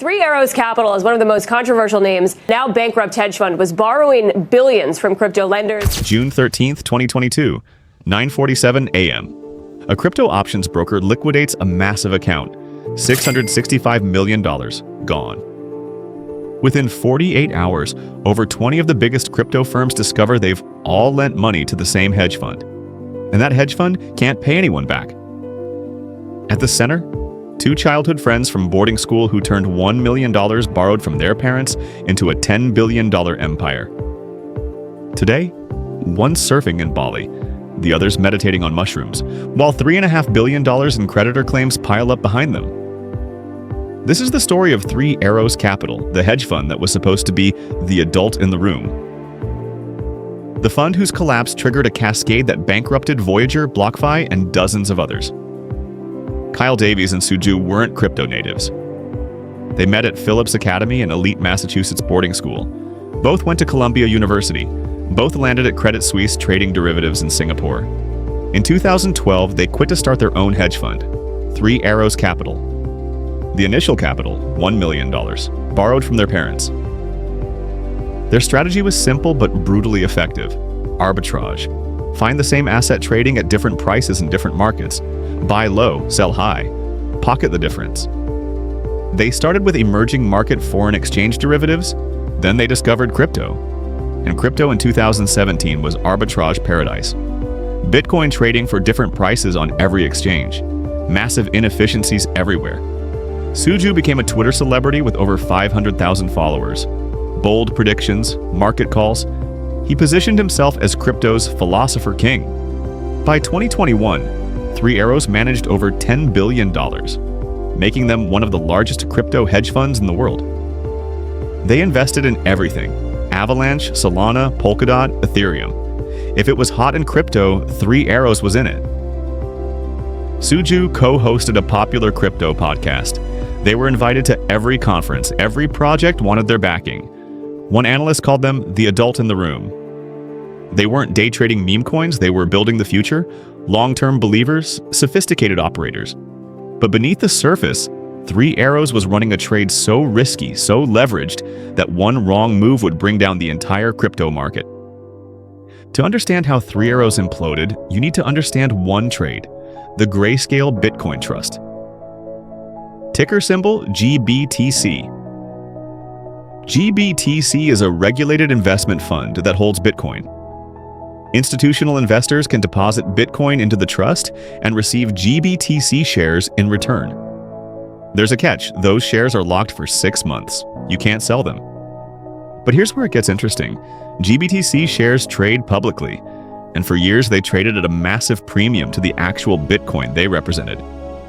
Three Arrows Capital is one of the most controversial names. Now bankrupt hedge fund was borrowing billions from crypto lenders. June 13th, 2022, 9:47 a.m. A crypto options broker liquidates a massive account, $665 million gone. Within 48 hours, over 20 of the biggest crypto firms discover they've all lent money to the same hedge fund. And that hedge fund can't pay anyone back. At the center, two childhood friends from boarding school who turned $1 million borrowed from their parents into a $10 billion empire. Today, one's surfing in Bali, the other's meditating on mushrooms, while $3.5 billion in creditor claims pile up behind them. This is the story of Three Arrows Capital, the hedge fund that was supposed to be the adult in the room. The fund whose collapse triggered a cascade that bankrupted Voyager, BlockFi, and dozens of others. Kyle Davies and Suju weren't crypto natives. They met at Phillips Academy, an elite Massachusetts boarding school. Both went to Columbia University. Both landed at Credit Suisse trading derivatives in Singapore. In 2012, they quit to start their own hedge fund, Three Arrows Capital. The initial capital, $1 million, borrowed from their parents. Their strategy was simple but brutally effective. Arbitrage. Find the same asset trading at different prices in different markets. Buy low, sell high. Pocket the difference. They started with emerging market foreign exchange derivatives, then they discovered crypto. And crypto in 2017 was arbitrage paradise. Bitcoin trading for different prices on every exchange. Massive inefficiencies everywhere. Suju became a Twitter celebrity with over 500,000 followers. Bold predictions, market calls. He positioned himself as crypto's philosopher king. By 2021, Three Arrows managed over $10 billion, making them one of the largest crypto hedge funds in the world. They invested in everything: Avalanche, Solana, Polkadot, Ethereum. If it was hot in crypto, Three Arrows was in it. Suju co-hosted a popular crypto podcast. They were invited to every conference. Every project wanted their backing. One analyst called them the adult in the room. They weren't day trading meme coins, they were building the future, long-term believers, sophisticated operators. But beneath the surface, Three Arrows was running a trade so risky, so leveraged, that one wrong move would bring down the entire crypto market. To understand how Three Arrows imploded, you need to understand one trade, the Grayscale Bitcoin Trust. Ticker symbol GBTC. GBTC is a regulated investment fund that holds Bitcoin. Institutional investors can deposit Bitcoin into the trust and receive GBTC shares in return. There's a catch: those shares are locked for 6 months. You can't sell them. But here's where it gets interesting. GBTC shares trade publicly, and for years they traded at a massive premium to the actual Bitcoin they represented.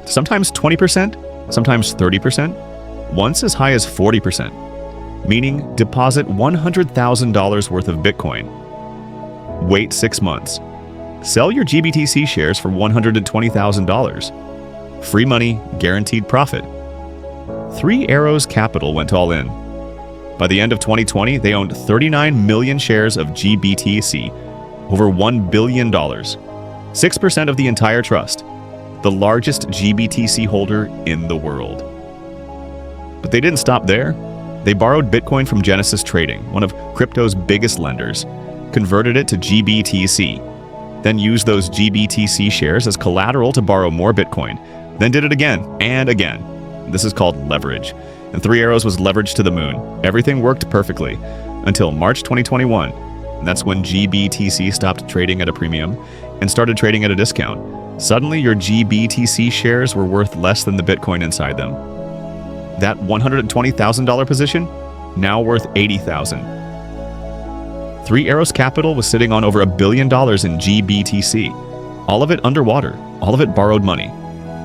Sometimes 20%, sometimes 30%, once as high as 40%. Meaning deposit $100,000 worth of Bitcoin. Wait 6 months. Sell your GBTC shares for $120,000. Free money, guaranteed profit. Three Arrows Capital went all in. By the end of 2020, they owned 39 million shares of GBTC, over $1 billion. 6% of the entire trust, the largest GBTC holder in the world. But they didn't stop there. They borrowed Bitcoin from Genesis Trading, one of crypto's biggest lenders, converted it to GBTC, then used those GBTC shares as collateral to borrow more Bitcoin, then did it again and again. This is called leverage, and Three Arrows was leveraged to the moon. Everything worked perfectly until March 2021. And that's when GBTC stopped trading at a premium and started trading at a discount. Suddenly, your GBTC shares were worth less than the Bitcoin inside them. That $120,000 position, now worth $80,000. Three Arrows Capital was sitting on over $1 billion in GBTC. All of it underwater, all of it borrowed money.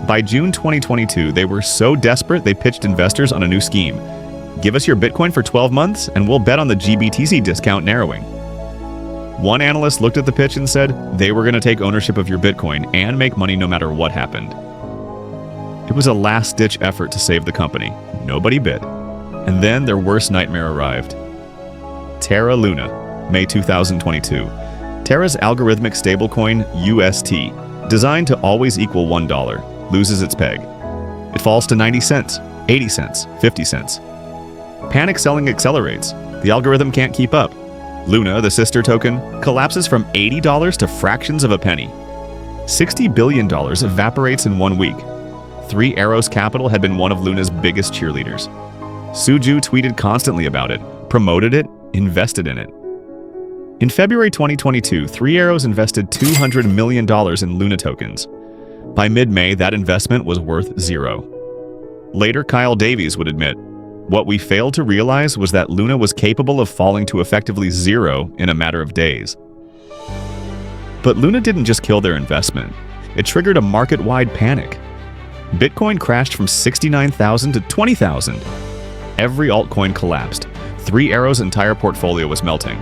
By June 2022, they were so desperate they pitched investors on a new scheme. Give us your Bitcoin for 12 months and we'll bet on the GBTC discount narrowing. One analyst looked at the pitch and said they were going to take ownership of your Bitcoin and make money no matter what happened. It was a last-ditch effort to save the company. Nobody bid. And then their worst nightmare arrived. Terra Luna, May 2022. Terra's algorithmic stablecoin, UST, designed to always equal $1, loses its peg. It falls to 90 cents. 80 cents, 50 cents. Panic selling accelerates. The algorithm can't keep up. Luna, the sister token, collapses from $80 to fractions of a penny. $60 billion evaporates in 1 week. Three Arrows Capital had been one of Luna's biggest cheerleaders. Suju tweeted constantly about it, promoted it, invested in it. In February 2022, Three Arrows invested $200 million in Luna tokens. By mid-May, that investment was worth zero. Later, Kyle Davies would admit, "What we failed to realize was that Luna was capable of falling to effectively zero in a matter of days." But Luna didn't just kill their investment. It triggered a market-wide panic. Bitcoin crashed from 69,000 to 20,000. Every altcoin collapsed. Three Arrows' entire portfolio was melting.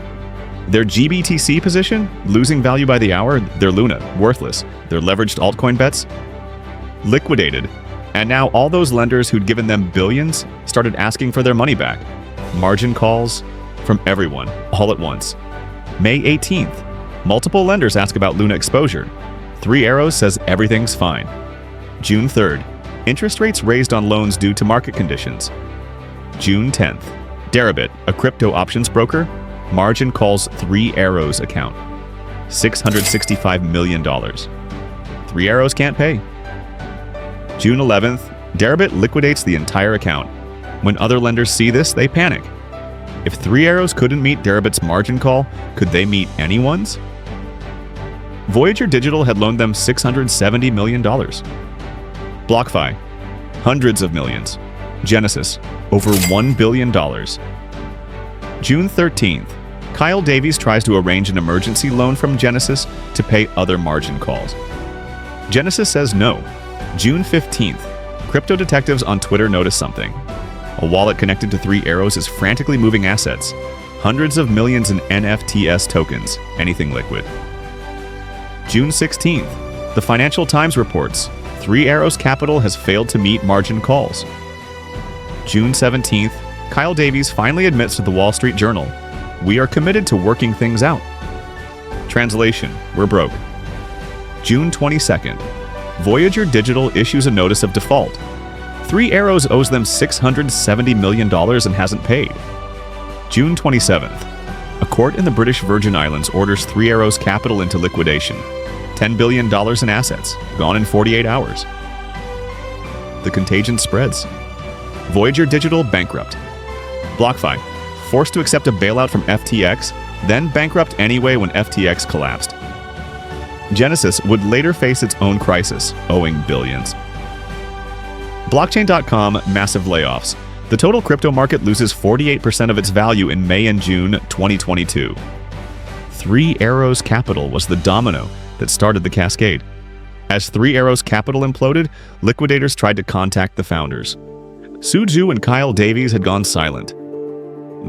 Their GBTC position, losing value by the hour, their Luna, worthless. Their leveraged altcoin bets, liquidated. And now all those lenders who'd given them billions started asking for their money back. Margin calls from everyone, all at once. May 18th, multiple lenders ask about Luna exposure. Three Arrows says everything's fine. June 3rd, interest rates raised on loans due to market conditions. June 10th, Deribit, a crypto options broker, margin calls Three Arrows account. $665 million. Three Arrows can't pay. June 11th, Deribit liquidates the entire account. When other lenders see this, they panic. If Three Arrows couldn't meet Deribit's margin call, could they meet anyone's? Voyager Digital had loaned them $670 million. BlockFi, hundreds of millions. Genesis, over $1 billion. June 13th, Kyle Davies tries to arrange an emergency loan from Genesis to pay other margin calls. Genesis says no. June 15th, crypto detectives on Twitter notice something. A wallet connected to Three Arrows is frantically moving assets. Hundreds of millions in NFTs tokens, anything liquid. June 16th, the Financial Times reports Three Arrows Capital has failed to meet margin calls. June 17th, Kyle Davies finally admits to the Wall Street Journal, "We are committed to working things out." Translation, we're broke. June 22nd, Voyager Digital issues a notice of default. Three Arrows owes them $670 million and hasn't paid. June 27th, a court in the British Virgin Islands orders Three Arrows Capital into liquidation. $10 billion in assets, gone in 48 hours. The contagion spreads. Voyager Digital bankrupt. BlockFi, forced to accept a bailout from FTX, then bankrupt anyway when FTX collapsed. Genesis would later face its own crisis, owing billions. Blockchain.com, massive layoffs. The total crypto market loses 48% of its value in May and June 2022. Three Arrows Capital was the domino that started the cascade. As Three Arrows Capital imploded, liquidators tried to contact the founders. Suju and Kyle Davies had gone silent.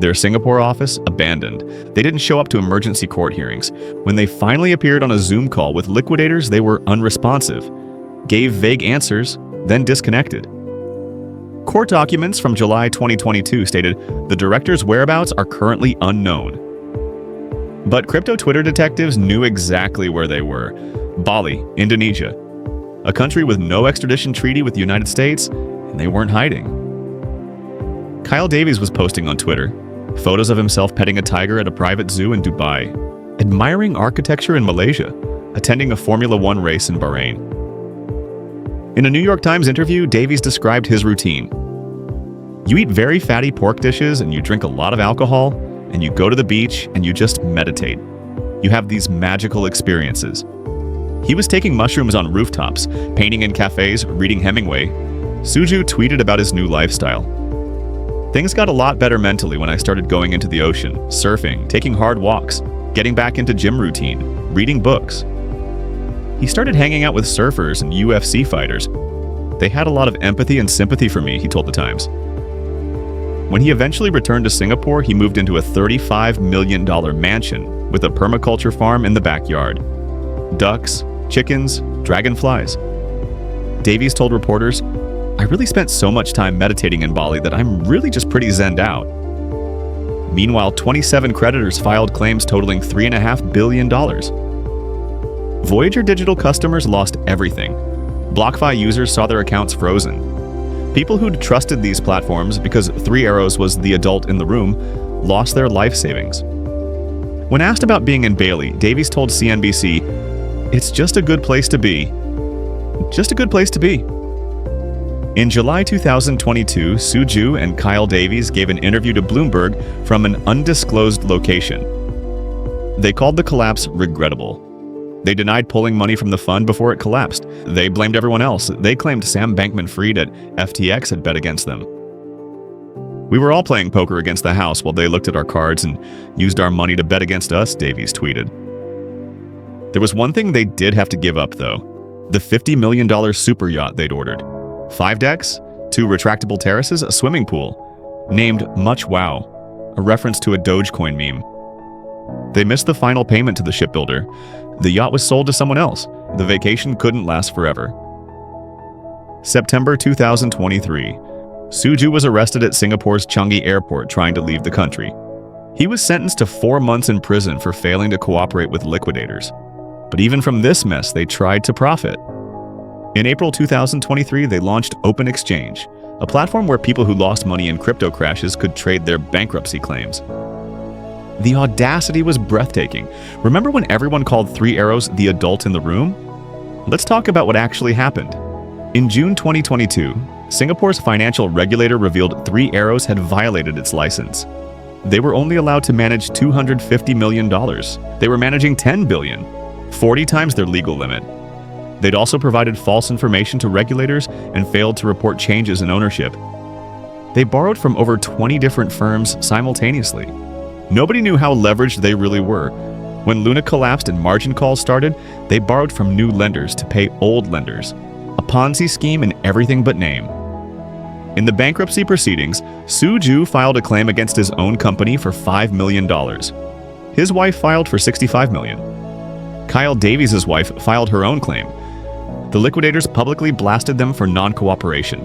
Their Singapore office abandoned. They didn't show up to emergency court hearings. When they finally appeared on a Zoom call with liquidators, they were unresponsive, gave vague answers, then disconnected. Court documents from July 2022 stated the directors' whereabouts are currently unknown. But crypto Twitter detectives knew exactly where they were. Bali, Indonesia, a country with no extradition treaty with the United States, and they weren't hiding. Kyle Davies was posting on Twitter photos of himself petting a tiger at a private zoo in Dubai, admiring architecture in Malaysia, attending a Formula One race in Bahrain. In a New York Times interview, Davies described his routine. "You eat very fatty pork dishes and you drink a lot of alcohol, and you go to the beach and you just meditate. You have these magical experiences." He was taking mushrooms on rooftops, painting in cafes, reading Hemingway. Suju tweeted about his new lifestyle. "Things got a lot better mentally when I started going into the ocean, surfing, taking hard walks, getting back into gym routine, reading books." He started hanging out with surfers and UFC fighters. "They had a lot of empathy and sympathy for me," he told the Times. When he eventually returned to Singapore, he moved into a $35 million mansion with a permaculture farm in the backyard. Ducks, chickens, dragonflies. Davies told reporters, "I really spent so much time meditating in Bali that I'm really just pretty zenned out." Meanwhile, 27 creditors filed claims totaling $3.5 billion. Voyager Digital customers lost everything. BlockFi users saw their accounts frozen. People who'd trusted these platforms because Three Arrows was the adult in the room lost their life savings. When asked about being in Bali, Davies told CNBC, "It's just a good place to be. Just a good place to be." In July 2022, Suju and Kyle Davies gave an interview to Bloomberg from an undisclosed location. They called the collapse regrettable. They denied pulling money from the fund before it collapsed. They blamed everyone else. They claimed Sam Bankman-Fried at FTX had bet against them. "We were all playing poker against the house while they looked at our cards and used our money to bet against us," Davies tweeted. There was one thing they did have to give up, though: the $50 million super yacht they'd ordered. 5 decks, 2 retractable terraces, a swimming pool, named Much Wow, a reference to a Dogecoin meme. They missed the final payment to the shipbuilder. The yacht was sold to someone else. The vacation couldn't last forever. September 2023. Suju was arrested at Singapore's Changi Airport trying to leave the country. He was sentenced to 4 months in prison for failing to cooperate with liquidators. But even from this mess, they tried to profit. In April 2023, they launched Open Exchange, a platform where people who lost money in crypto crashes could trade their bankruptcy claims. The audacity was breathtaking. Remember when everyone called Three Arrows the adult in the room? Let's talk about what actually happened. In June 2022, Singapore's financial regulator revealed Three Arrows had violated its license. They were only allowed to manage $250 million. They were managing $10 billion, 40 times their legal limit. They'd also provided false information to regulators and failed to report changes in ownership. They borrowed from over 20 different firms simultaneously. Nobody knew how leveraged they really were. When Luna collapsed and margin calls started, they borrowed from new lenders to pay old lenders. A Ponzi scheme in everything but name. In the bankruptcy proceedings, Suju filed a claim against his own company for $5 million. His wife filed for $65 million. Kyle Davies' wife filed her own claim. The liquidators publicly blasted them for non-cooperation.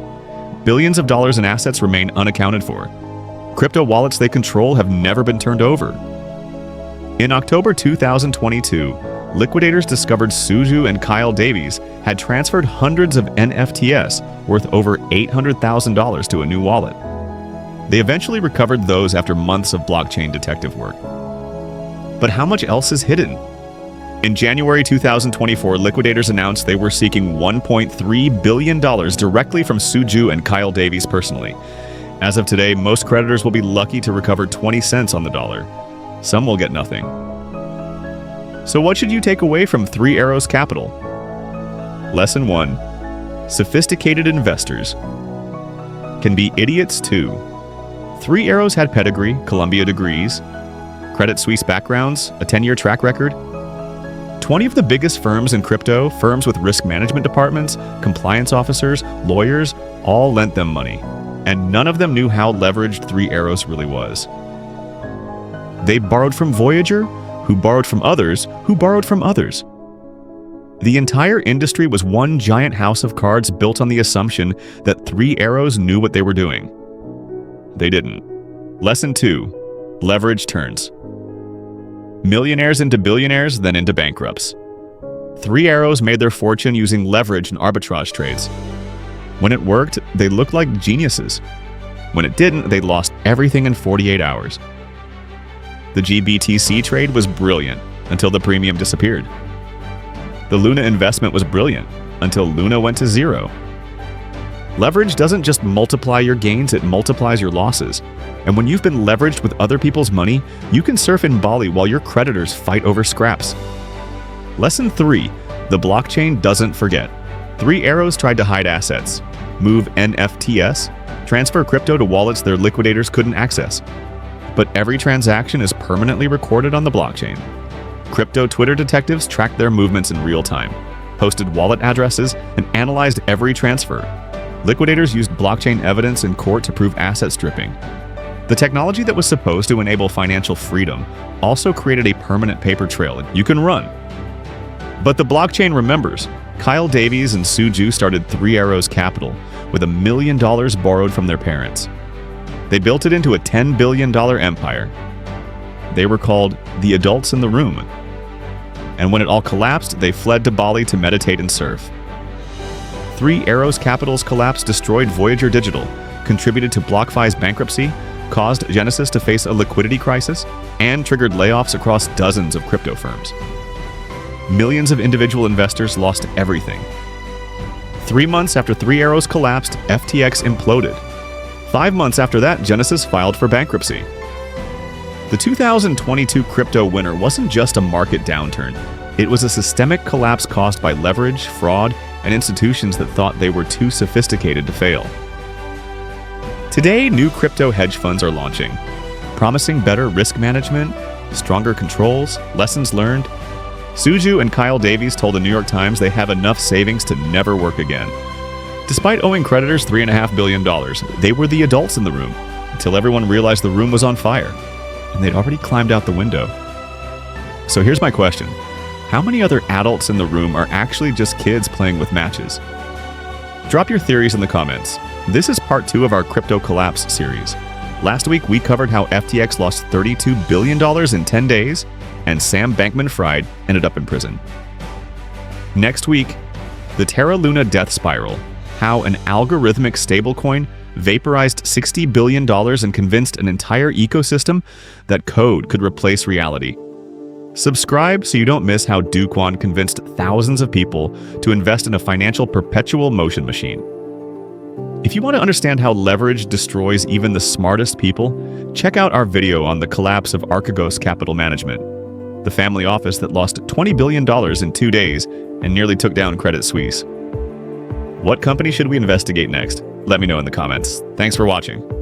Billions of dollars in assets remain unaccounted for. Crypto wallets they control have never been turned over. In October 2022, liquidators discovered Suju and Kyle Davies had transferred hundreds of NFTs worth over $800,000 to a new wallet. They eventually recovered those after months of blockchain detective work. But how much else is hidden? In January 2024, liquidators announced they were seeking $1.3 billion directly from Suju and Kyle Davies personally. As of today, most creditors will be lucky to recover 20 cents on the dollar. Some will get nothing. So what should you take away from Three Arrows Capital? Lesson 1. Sophisticated investors can be idiots too. Three Arrows had pedigree, Columbia degrees, Credit Suisse backgrounds, a 10-year track record. 20 of the biggest firms in crypto, firms with risk management departments, compliance officers, lawyers, all lent them money. And none of them knew how leveraged Three Arrows really was. They borrowed from Voyager, who borrowed from others, who borrowed from others. The entire industry was one giant house of cards built on the assumption that Three Arrows knew what they were doing. They didn't. Lesson 2. Leverage turns. Millionaires into billionaires, then into bankrupts. Three Arrows made their fortune using leverage and arbitrage trades. When it worked, they looked like geniuses. When it didn't, they lost everything in 48 hours. The GBTC trade was brilliant until the premium disappeared. The Luna investment was brilliant until Luna went to zero. Leverage doesn't just multiply your gains, it multiplies your losses. And when you've been leveraged with other people's money, you can surf in Bali while your creditors fight over scraps. Lesson 3. The blockchain doesn't forget. Three Arrows tried to hide assets, move NFTs, transfer crypto to wallets their liquidators couldn't access. But every transaction is permanently recorded on the blockchain. Crypto Twitter detectives tracked their movements in real time, posted wallet addresses, and analyzed every transfer. Liquidators used blockchain evidence in court to prove asset stripping. The technology that was supposed to enable financial freedom also created a permanent paper trail you can run. But the blockchain remembers. Kyle Davies and Suju started Three Arrows Capital with $1 million borrowed from their parents. They built it into a $10 billion empire. They were called the adults in the room. And when it all collapsed, they fled to Bali to meditate and surf. Three Arrows Capital's collapse destroyed Voyager Digital, contributed to BlockFi's bankruptcy, caused Genesis to face a liquidity crisis, and triggered layoffs across dozens of crypto firms. Millions of individual investors lost everything. 3 months after Three Arrows collapsed, FTX imploded. 5 months after that, Genesis filed for bankruptcy. The 2022 crypto winter wasn't just a market downturn. It was a systemic collapse caused by leverage, fraud, and institutions that thought they were too sophisticated to fail. Today, new crypto hedge funds are launching, promising better risk management, stronger controls, lessons learned. Suju and Kyle Davies told the New York Times they have enough savings to never work again. Despite owing creditors $3.5 billion, they were the adults in the room until everyone realized the room was on fire, and they'd already climbed out the window. So here's my question. How many other adults in the room are actually just kids playing with matches? Drop your theories in the comments. This is part 2 of our crypto collapse series. Last week, we covered how FTX lost $32 billion in 10 days, and Sam Bankman-Fried ended up in prison. Next week, the Terra Luna death spiral, how an algorithmic stablecoin vaporized $60 billion and convinced an entire ecosystem that code could replace reality. Subscribe so you don't miss how Do Kwon convinced thousands of people to invest in a financial perpetual motion machine. If you want to understand how leverage destroys even the smartest people, check out our video on the collapse of Archegos Capital Management, the family office that lost $20 billion in 2 days and nearly took down Credit Suisse. What company should we investigate next? Let me know in the comments. Thanks for watching.